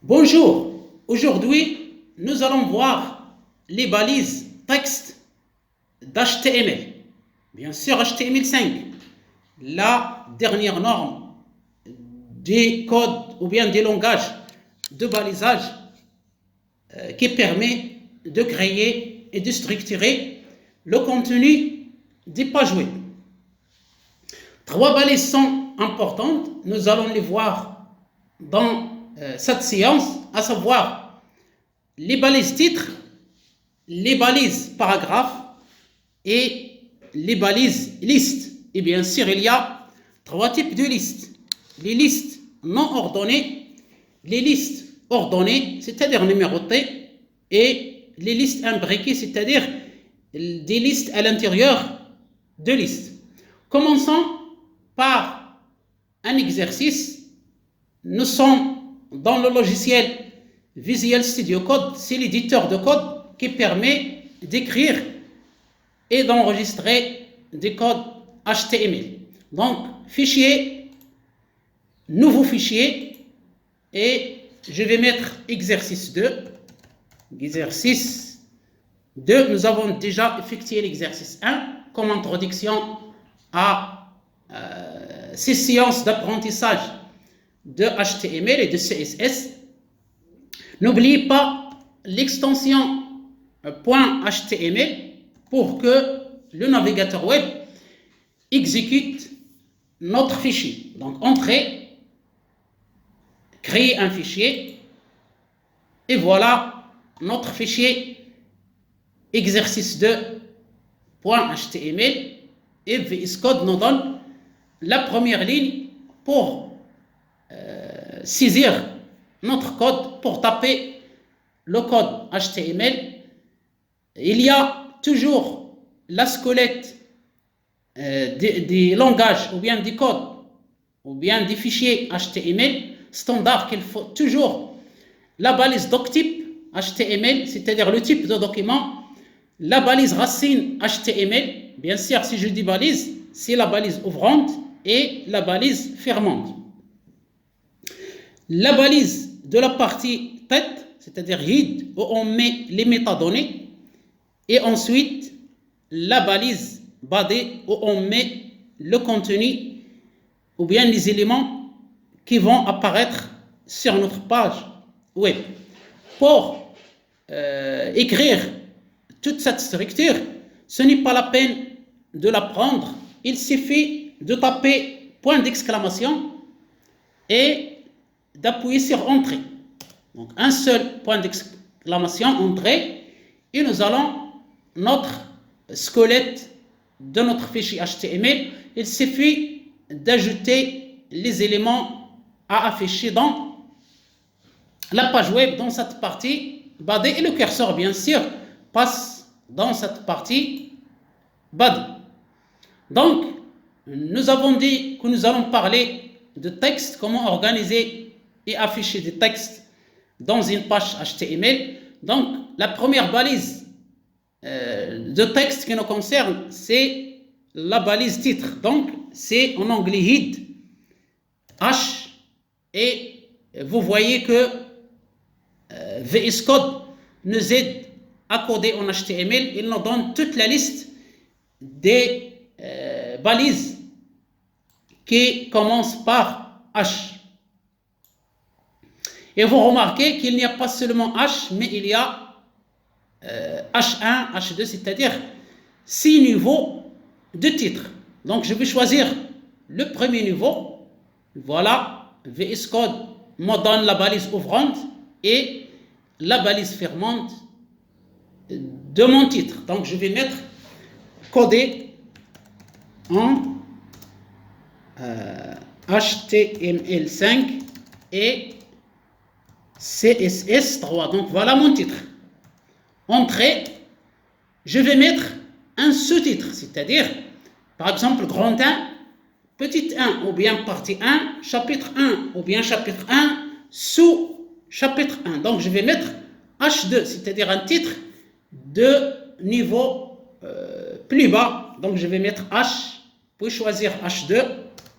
Bonjour, aujourd'hui nous allons voir les balises texte d'HTML. Bien sûr HTML5, la dernière norme des codes ou bien des langages de balisage qui permet de créer et de structurer le contenu des pages web. Trois balises sont importantes, nous allons les voir dans cette séance, à savoir les balises titres, les balises paragraphes et les balises listes. Et bien sûr, il y a trois types de listes. Les listes non ordonnées, les listes ordonnées, c'est-à-dire numérotées, et les listes imbriquées, c'est-à-dire des listes à l'intérieur de listes. Commençons par un exercice. Nous sommes dans le logiciel Visual Studio Code, c'est l'éditeur de code qui permet d'écrire et d'enregistrer des codes HTML. Donc, fichier, nouveau fichier, et je vais mettre exercice 2. Exercice 2, nous avons déjà effectué l'exercice 1 comme introduction à ces séances d'apprentissage de HTML et de CSS. N'oubliez pas l'extension .html pour que le navigateur web exécute notre fichier. Donc, entrez, créer un fichier, et voilà notre fichier exercice 2.html, et VS Code nous donne la première ligne pour saisir notre code, pour taper le code HTML. Il y a toujours la squelette des langages ou bien des codes ou bien des fichiers HTML standard qu'il faut toujours la balise doctype HTML, c'est-à-dire le type de document, la balise racine HTML, bien sûr si je dis balise, c'est la balise ouvrante et la balise fermante. La balise de la partie tête, c'est-à-dire head, où on met les métadonnées, et ensuite la balise body, où on met le contenu ou bien les éléments qui vont apparaître sur notre page web. Pour écrire toute cette structure, ce n'est pas la peine de l'apprendre, il suffit de taper point d'exclamation et d'appuyer sur entrée. Donc un seul point d'exclamation, entrée, et nous allons notre squelette de notre fichier HTML. Il suffit d'ajouter les éléments à afficher dans la page web, dans cette partie body, et le curseur bien sûr passe dans cette partie body. Donc nous avons dit que nous allons parler de texte, comment organiser et afficher des textes dans une page HTML. Donc la première balise de texte qui nous concerne, c'est la balise titre. Donc c'est en anglais head, H, et vous voyez que VS Code nous aide à coder en HTML. Il nous donne toute la liste des balises qui commencent par H. Et vous remarquez qu'il n'y a pas seulement H, mais il y a H1, H2, c'est-à-dire 6 niveaux de titres. Donc je vais choisir le premier niveau. Voilà, VS Code me donne la balise ouvrante et la balise fermante de mon titre. Donc je vais mettre codé en HTML5 et CSS3. Donc voilà mon titre. Entrée, je vais mettre un sous-titre, c'est-à-dire par exemple grand 1, petit 1 ou bien partie 1, chapitre 1 ou bien chapitre 1, sous chapitre 1. Donc je vais mettre H2, c'est-à-dire un titre de niveau plus bas. Donc je vais mettre H, puis choisir H2,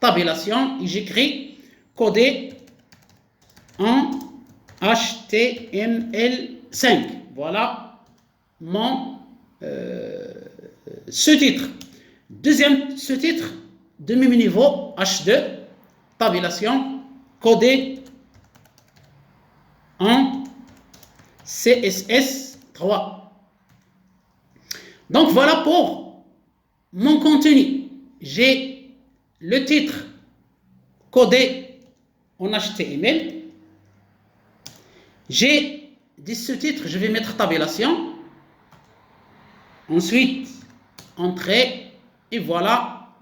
tabulation, et j'écris codé en HTML5. Voilà mon sous-titre. Deuxième sous-titre de même niveau H2, tabulation codée en CSS3. Donc voilà pour mon contenu. J'ai le titre codé en HTML. J'ai des sous-titres, je vais mettre tabulation. Ensuite, entrée. Et voilà,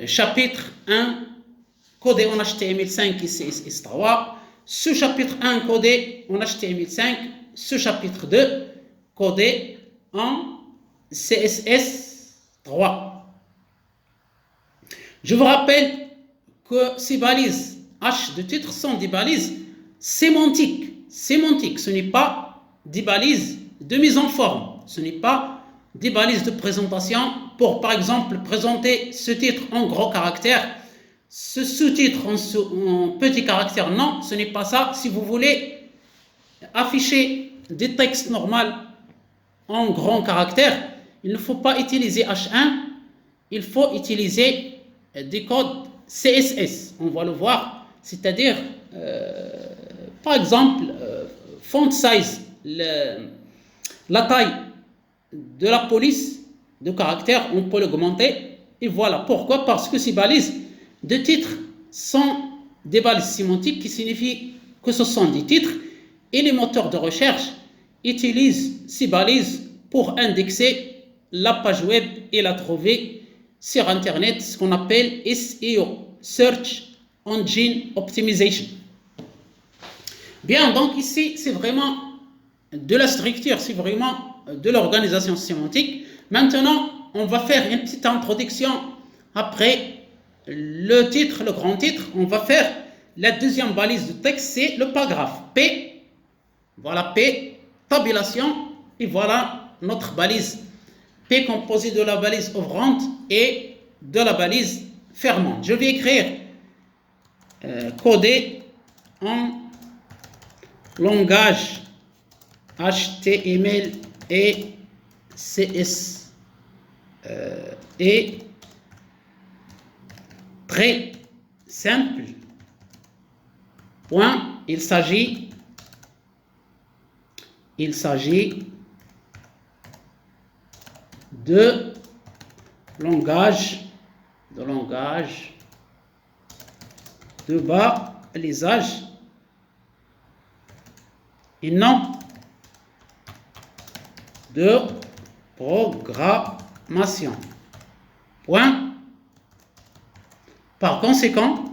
chapitre 1 codé en HTML5 et CSS3. Sous-chapitre 1 codé en HTML5. Sous-chapitre 2 codé en CSS3. Je vous rappelle que ces balises H de titre sont des balises sémantiques. Sémantiques, ce n'est pas des balises de mise en forme. Ce n'est pas des balises de présentation pour, par exemple, présenter ce titre en gros caractères, ce sous-titre en petit caractère. Non, ce n'est pas ça. Si vous voulez afficher des textes normaux en grand caractère, il ne faut pas utiliser H1, il faut utiliser des codes CSS. On va le voir, c'est-à-dire, par exemple, font size, la taille de la police de caractère, on peut l'augmenter. Et voilà pourquoi, parce que ces balises de titres sont des balises sémantiques qui signifient que ce sont des titres et les moteurs de recherche utilisent ces balises pour indexer la page web et la trouver sur Internet, ce qu'on appelle SEO, Search Engine Optimization. Bien, donc ici, c'est vraiment de la structure, c'est vraiment de l'organisation sémantique. Maintenant, on va faire une petite introduction après le titre, le grand titre. On va faire la deuxième balise de texte, c'est le paragraphe. P, voilà P, tabulation, et voilà notre balise. P composée de la balise ouvrante et de la balise fermante. Je vais écrire codé en langage HTML et CS et très simple. Point. Il s'agit de langage de balisage et non de programmation. Point. Par conséquent,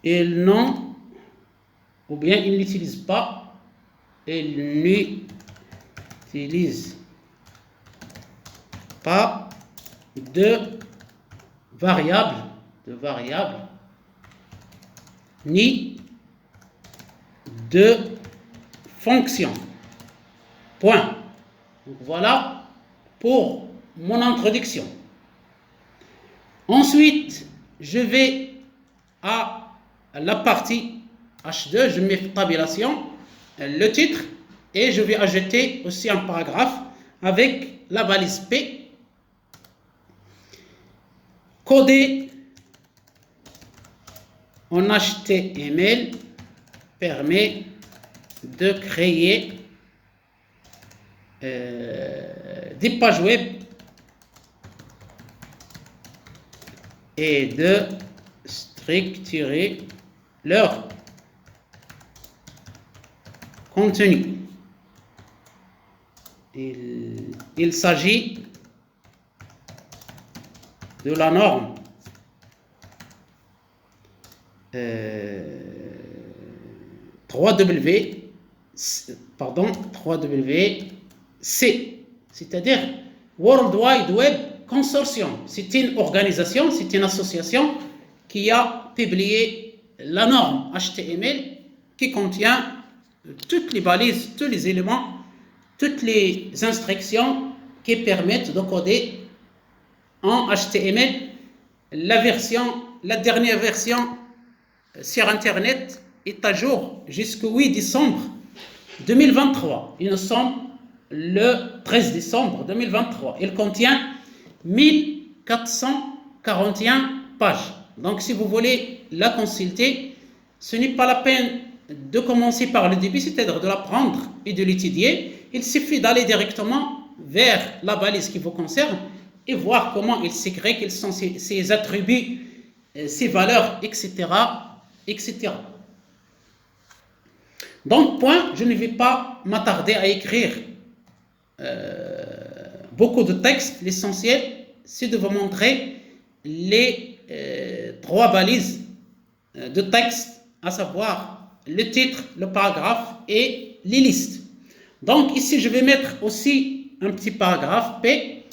ils n'ont, ou bien ils n'utilisent pas, de variables, ni de fonctions. Point. Donc voilà pour mon introduction. Ensuite, je vais à la partie H2, je mets tabulation, le titre, et je vais ajouter aussi un paragraphe avec la balise P, codé en HTML, permet de créer des pages web et de structurer leur contenu. Il s'agit de la norme 3WC, c'est-à-dire World Wide Web Consortium. C'est une organisation, c'est une association qui a publié la norme HTML qui contient toutes les balises, tous les éléments, toutes les instructions qui permettent de coder en HTML la version la dernière version sur Internet est à jour jusqu'au 8 décembre 2023. Et nous sommes le 13 décembre 2023. Il contient 1441 pages. Donc, si vous voulez la consulter, ce n'est pas la peine de commencer par le début, c'est-à-dire de l'apprendre et de l'étudier. Il suffit d'aller directement vers la balise qui vous concerne et voir comment il s'écrit, quels sont ses attributs, ses valeurs, etc., etc. Donc, point, je ne vais pas m'attarder à écrire beaucoup de textes. L'essentiel, c'est de vous montrer les 3 balises de texte, à savoir le titre, le paragraphe et les listes. Donc, ici, je vais mettre aussi un petit paragraphe P.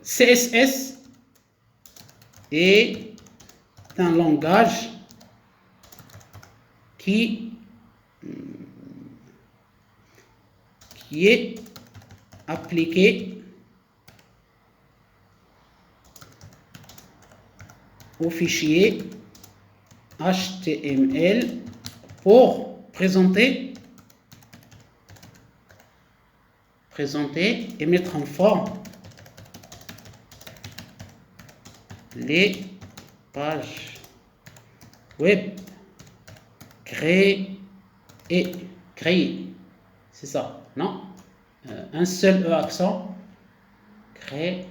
CSS est un langage qui est appliqué au fichier HTML pour présenter et mettre en forme les pages web créées, c'est ça, non? Un seul E accent, créer.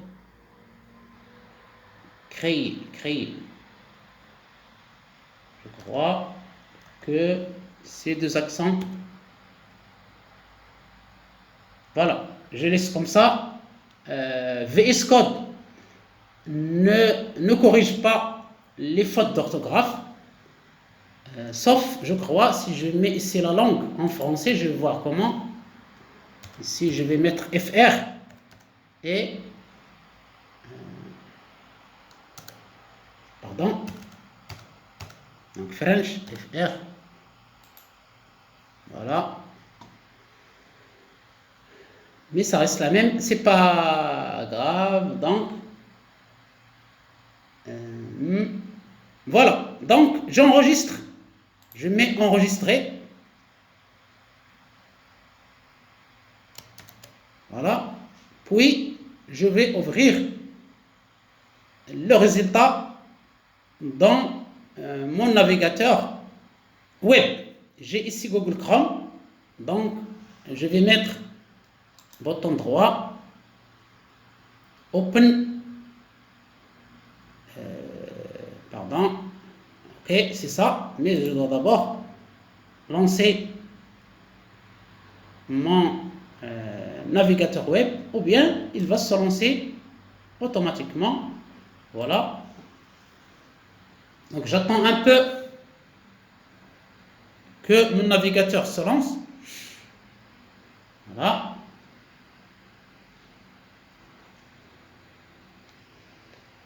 Je crois que ces 2 accents, voilà, je laisse comme ça. VS Code ne corrige pas les fautes d'orthographe, sauf, je crois, si je mets ici la langue en français, je vais voir comment. Ici, je vais mettre FR et pardon, donc French, FR, voilà, mais ça reste la même, c'est pas grave. Donc voilà, donc j'enregistre, je mets enregistrer, voilà, puis je vais ouvrir le résultat dans mon navigateur web. J'ai ici Google Chrome, donc je vais mettre bouton droit, Open, pardon, ok, c'est ça, mais je dois d'abord lancer mon navigateur web, ou bien il va se lancer automatiquement. Voilà. Donc j'attends un peu que mon navigateur se lance. Voilà.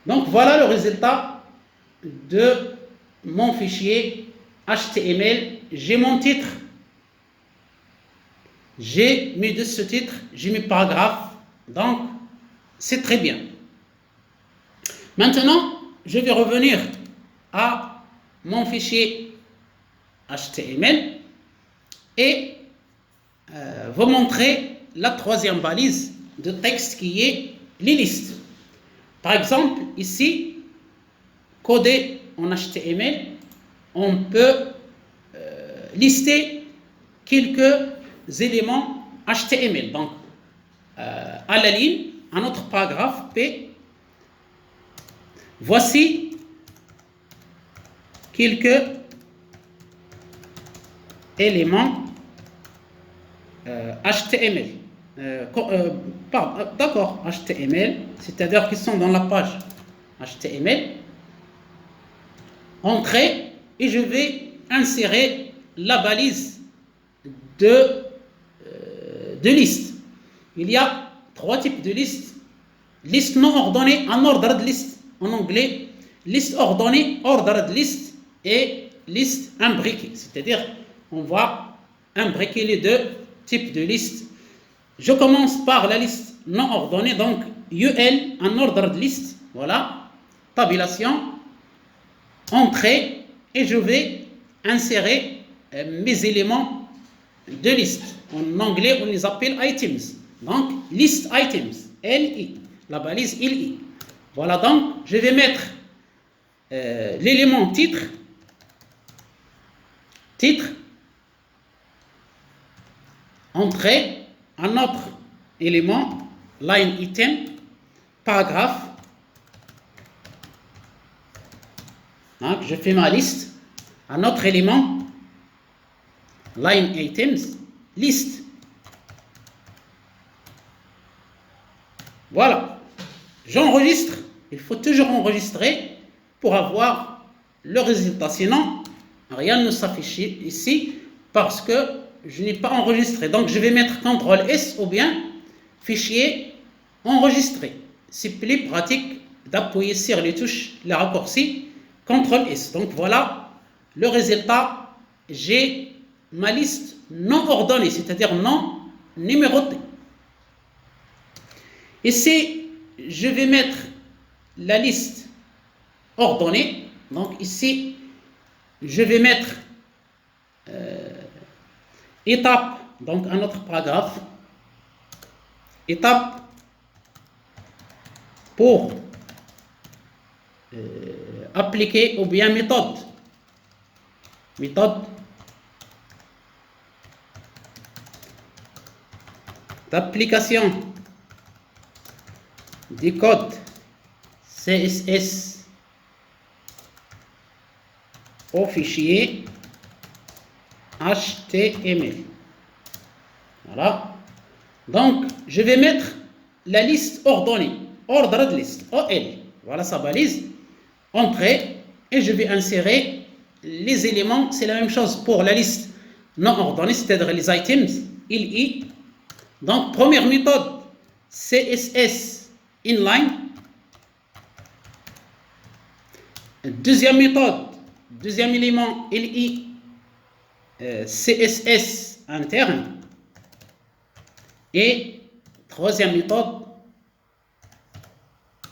Donc voilà le résultat de mon fichier HTML. J'ai mon titre, j'ai mes 2 sous-titres, j'ai mes paragraphes. Donc c'est très bien. Maintenant, je vais revenir à mon fichier HTML et vous montrer la 3e balise de texte qui est les listes. Par exemple, ici, codé en HTML, on peut lister quelques éléments HTML. Donc, à la ligne, un autre paragraphe P. Voici quelques éléments HTML. D'accord, HTML, c'est-à-dire qu'ils sont dans la page HTML. Entrée, et je vais insérer la balise de liste. Il y a 3 types de listes. Liste non ordonnée, un ordre de liste en anglais, liste ordonnée, ordre de liste, et liste imbriquée. C'est-à-dire, on va imbriquer les 2 types de listes. Je commence par la liste non ordonnée, donc UL, un ordre de liste, voilà. tabulation, entrée, et je vais insérer mes éléments de liste. En anglais, on les appelle items. Donc, list items, LI, la balise LI. Voilà, donc, je vais mettre l'élément titre, entrée, un autre élément, line item, paragraphe. Donc, je fais ma liste, un autre élément, line items, liste. Voilà, j'enregistre. Il faut toujours enregistrer pour avoir le résultat. Sinon, rien ne s'affiche ici parce que je n'ai pas enregistré. Donc, je vais mettre CTRL S ou bien fichier enregistré. C'est plus pratique d'appuyer sur les touches, les raccourcis CTRL S. Donc, voilà le résultat. J'ai ma liste non ordonnée, c'est-à-dire non numérotée. Ici, je vais mettre la liste ordonnée. Donc ici, je vais mettre étape, donc un autre paragraphe, étape pour appliquer ou bien méthode d'application des codes CSS au fichier HTML. Voilà. Donc, je vais mettre la liste ordonnée, ordered list, OL. Voilà sa balise, entrée, et je vais insérer les éléments. C'est la même chose pour la liste non ordonnée, c'est-à-dire les items, LI. Donc, première méthode, CSS inline. Deuxième méthode, deuxième élément, LI, CSS interne. Et troisième méthode,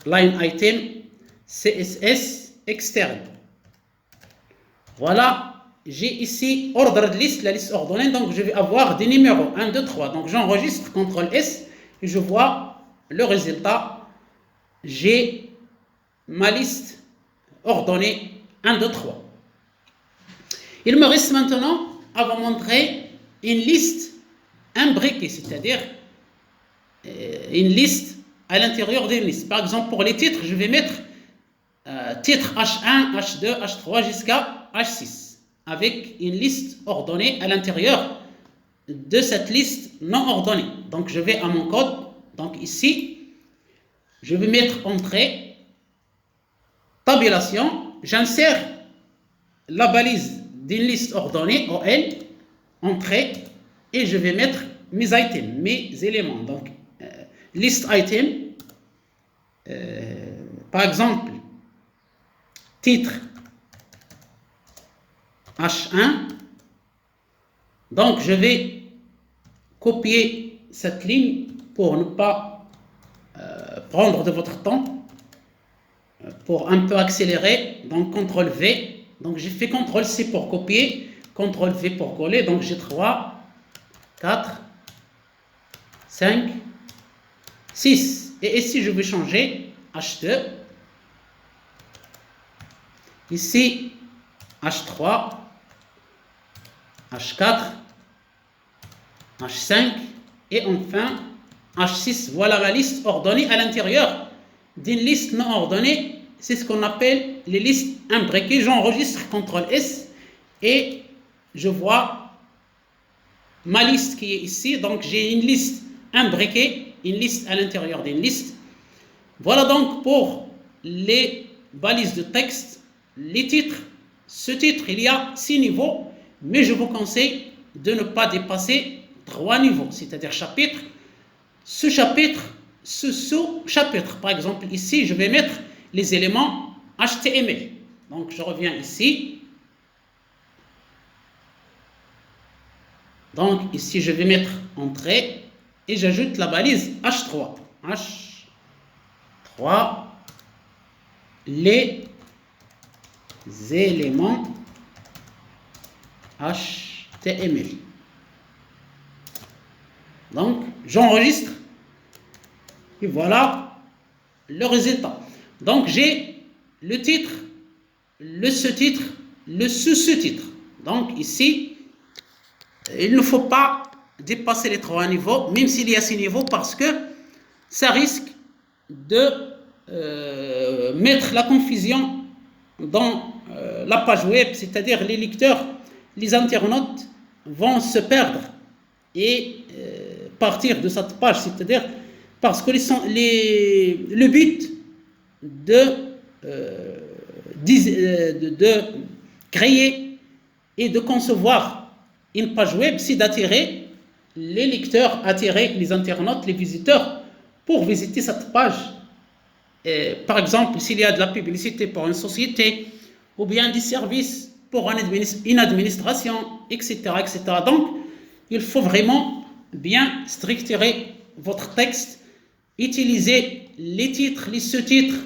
line item, CSS externe. Voilà, j'ai ici ordered list, la liste ordonnée, donc je vais avoir des numéros 1, 2, 3. Donc j'enregistre CTRL S et je vois le résultat. J'ai ma liste ordonnée 1, 2, 3. Il me reste maintenant à vous montrer une liste imbriquée, c'est-à-dire une liste à l'intérieur d'une liste. Par exemple, pour les titres, je vais mettre titre H1, H2, H3 jusqu'à H6 avec une liste ordonnée à l'intérieur de cette liste non ordonnée. Donc, je vais à mon code. Donc, ici, je vais mettre entrée, tabulation. J'insère la balise d'une liste ordonnée, OL, entrée, et je vais mettre mes items, mes éléments. Donc, list item, par exemple, titre H1. Donc, je vais copier cette ligne pour ne pas prendre de votre temps, pour un peu accélérer. Donc, CTRL V. Donc, j'ai fait CTRL C pour copier, CTRL V pour coller. Donc, j'ai 3, 4, 5, 6. Et ici, je vais changer H2. Ici, H3, H4, H5 et enfin H6. Voilà la liste ordonnée à l'intérieur d'une liste non ordonnée. C'est ce qu'on appelle les listes imbriquées. J'enregistre CTRL S et je vois ma liste qui est ici. Donc j'ai une liste imbriquée, une liste à l'intérieur d'une liste. Voilà donc pour les balises de texte, les titres. Ce titre, il y a 6 niveaux, mais je vous conseille de ne pas dépasser 3 niveaux, c'est-à-dire chapitre, ce chapitre, ce sous-chapitre. Par exemple, ici, je vais mettre les éléments HTML. Donc, je reviens ici. Donc, ici, je vais mettre entrée et j'ajoute la balise H3. H3. les éléments HTML. Donc, j'enregistre et voilà le résultat. Donc, j'ai le titre, le sous-titre, le sous-sous-titre. Donc, ici, il ne faut pas dépasser les 3 niveaux, même s'il y a 6 niveaux, parce que ça risque de mettre la confusion dans la page web, c'est-à-dire les lecteurs, les internautes vont se perdre et partir de cette page, c'est-à-dire parce que le but de créer et de concevoir une page web, c'est d'attirer les lecteurs, attirer les internautes, les visiteurs pour visiter cette page. Par exemple, s'il y a de la publicité pour une société ou bien des services pour une administration, etc., etc. Donc, il faut vraiment bien structurer votre texte, utiliser les titres, les sous-titres,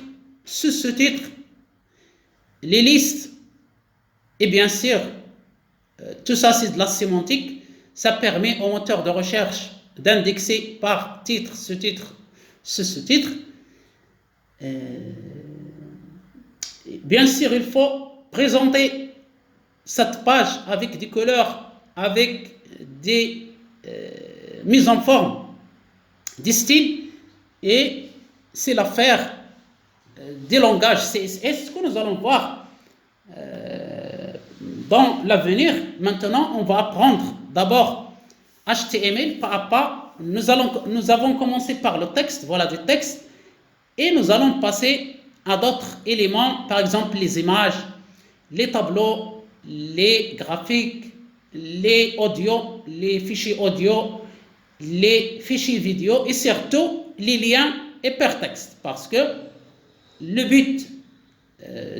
sous-sous-titres, les listes, et bien sûr, tout ça c'est de la sémantique. Ça permet au moteur de recherche d'indexer par titre, sous-titre, sous-sous-titre. Bien sûr, il faut présenter cette page avec des couleurs, avec des mises en forme, des styles, et c'est l'affaire des langages CSS que nous allons voir dans l'avenir. Maintenant, on va apprendre d'abord HTML pas à pas. Nous avons commencé par le texte, voilà des textes, et nous allons passer à d'autres éléments, par exemple les images, les tableaux, les graphiques, les audios, les fichiers audio, les fichiers vidéo et surtout les liens hypertextes, parce que le but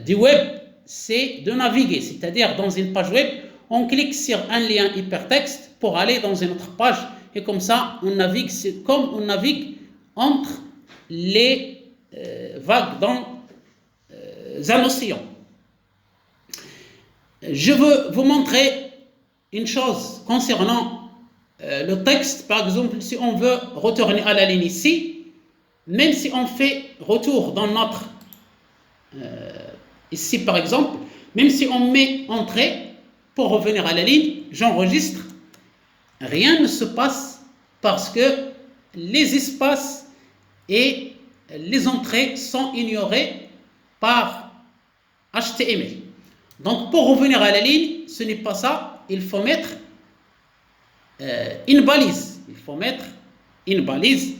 du web, c'est de naviguer, c'est-à-dire dans une page web, on clique sur un lien hypertexte pour aller dans une autre page, et comme ça, on navigue, c'est comme on navigue entre les vagues dans un océan. Je veux vous montrer une chose concernant le texte. Par exemple, si on veut retourner à la ligne ici, même si on fait retour dans notre ici par exemple, même si on met entrée pour revenir à la ligne, j'enregistre, rien ne se passe parce que les espaces et les entrées sont ignorées par HTML. Donc pour revenir à la ligne, ce n'est pas ça, il faut mettre une balise. Il faut mettre une balise.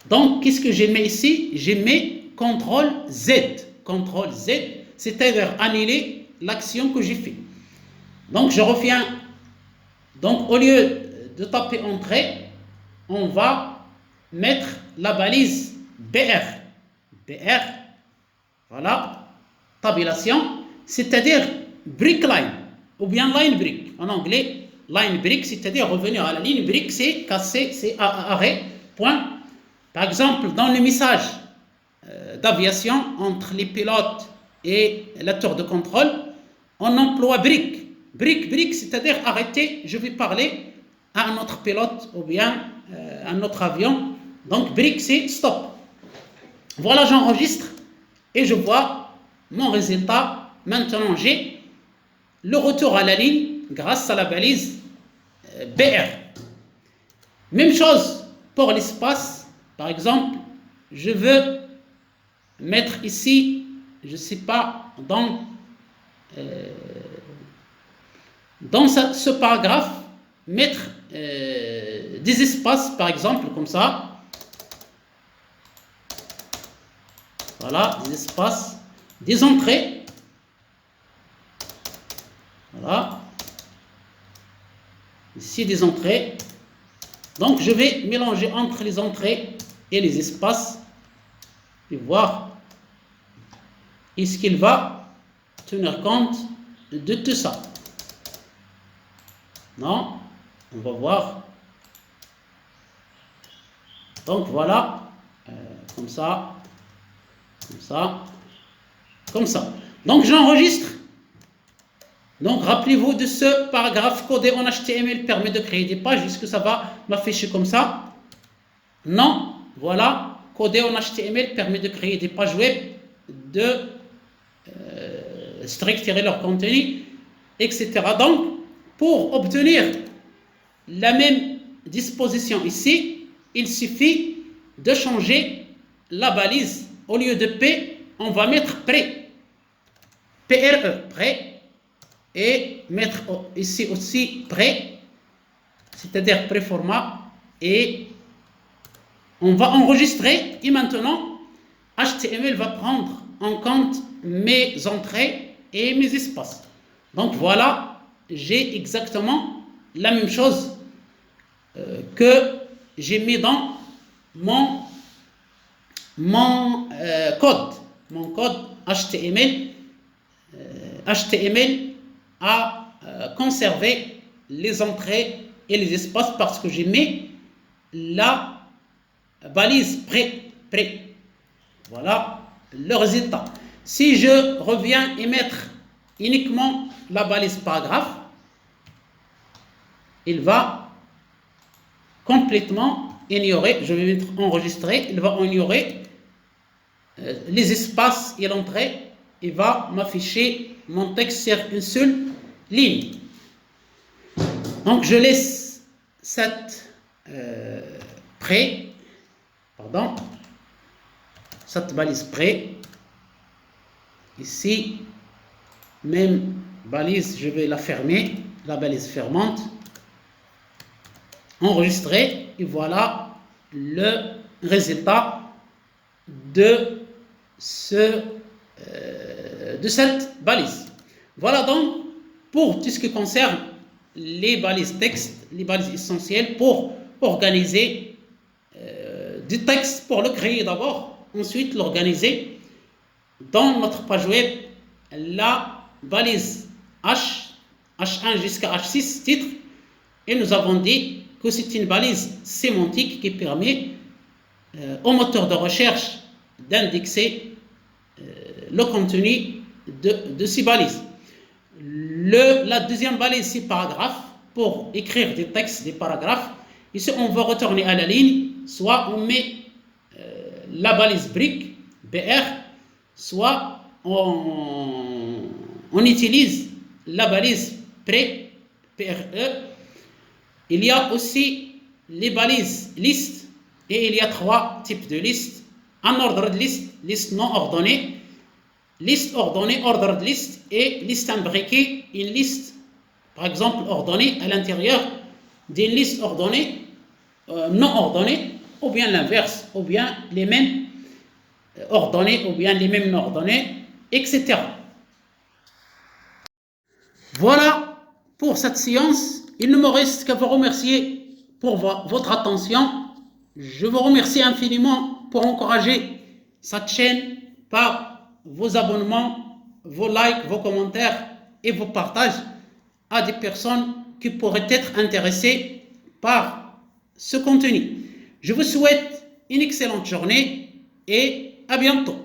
Donc qu'est-ce que j'ai mis ici? J'ai mis CTRL Z. CTRL Z, c'est-à-dire annuler l'action que j'ai fait. Donc je reviens. Donc au lieu de taper entrée, on va mettre la balise BR. BR, voilà, tabulation, c'est-à-dire break line, ou bien line break. En anglais, line break, c'est-à-dire revenir à la ligne break, c'est casser, c'est arrêt, point. Par exemple, dans le message d'aviation entre les pilotes et la tour de contrôle, on emploie break. Break, c'est-à-dire arrêter, je vais parler à un autre pilote ou bien un autre avion. Donc break, c'est stop. Voilà, j'enregistre et je vois mon résultat. Maintenant, j'ai le retour à la ligne grâce à la balise BR. Même chose pour l'espace. Par exemple, je veux mettre ici, je ne sais pas, dans ce paragraphe, mettre des espaces, par exemple, comme ça. Voilà, des espaces, des entrées. Voilà. Ici, des entrées. Donc, je vais mélanger entre les entrées et les espaces et voir est-ce qu'il va tenir compte de tout ça. Non, on va voir. Donc, voilà, comme ça. Comme ça. Comme ça. Donc, j'enregistre. Donc, rappelez-vous de ce paragraphe codé en HTML permet de créer des pages. Est-ce que ça va m'afficher comme ça? Non. Voilà. Codé en HTML permet de créer des pages web, de structurer leur contenu, etc. Donc, pour obtenir la même disposition ici, il suffit de changer la balise. Au lieu de P, on va mettre prêt. PRE, prêt. Et mettre ici aussi prêt, c'est-à-dire pré-format. Et on va enregistrer. Et maintenant, HTML va prendre en compte mes entrées et mes espaces. Donc voilà, j'ai exactement la même chose que j'ai mis dans mon code. Mon code HTML. HTML a conservé les entrées et les espaces parce que j'ai mis la balise prêt. Voilà le résultat. Si je reviens et mettre uniquement la balise paragraphe, il va complètement ignorer, je vais mettre enregistrer, il va ignorer les espaces et l'entrée. Il va m'afficher mon texte sur une seule ligne. Donc je laisse cette cette balise prêt. Ici, même balise, je vais la fermer, la balise fermante. Enregistrer, et voilà le résultat de cette balise. Voilà donc pour tout ce qui concerne les balises texte, les balises essentielles pour organiser du texte, pour le créer d'abord, ensuite l'organiser dans notre page web. La balise H1 jusqu'à H6 titre, et nous avons dit que c'est une balise sémantique qui permet au moteur de recherche d'indexer le contenu de ces balises. La deuxième balise, c'est paragraphe, pour écrire des textes, des paragraphes. Ici, on va retourner à la ligne, soit on met la balise brique, BR, soit on utilise la balise prêt, PRE. Il y a aussi les balises liste, et il y a 3 types de listes. Un ordre de liste, liste non ordonnée, liste ordonnée, ordre de liste, et liste imbriquée, une liste, par exemple, ordonnée à l'intérieur d'une liste ordonnée, non ordonnée, ou bien l'inverse, ou bien les mêmes ordonnées, ou bien les mêmes non ordonnées, etc. Voilà pour cette séance. Il ne me reste qu'à vous remercier pour votre attention. Je vous remercie infiniment pour encourager cette chaîne par vos abonnements, vos likes, vos commentaires et vos partages à des personnes qui pourraient être intéressées par ce contenu. Je vous souhaite une excellente journée et à bientôt.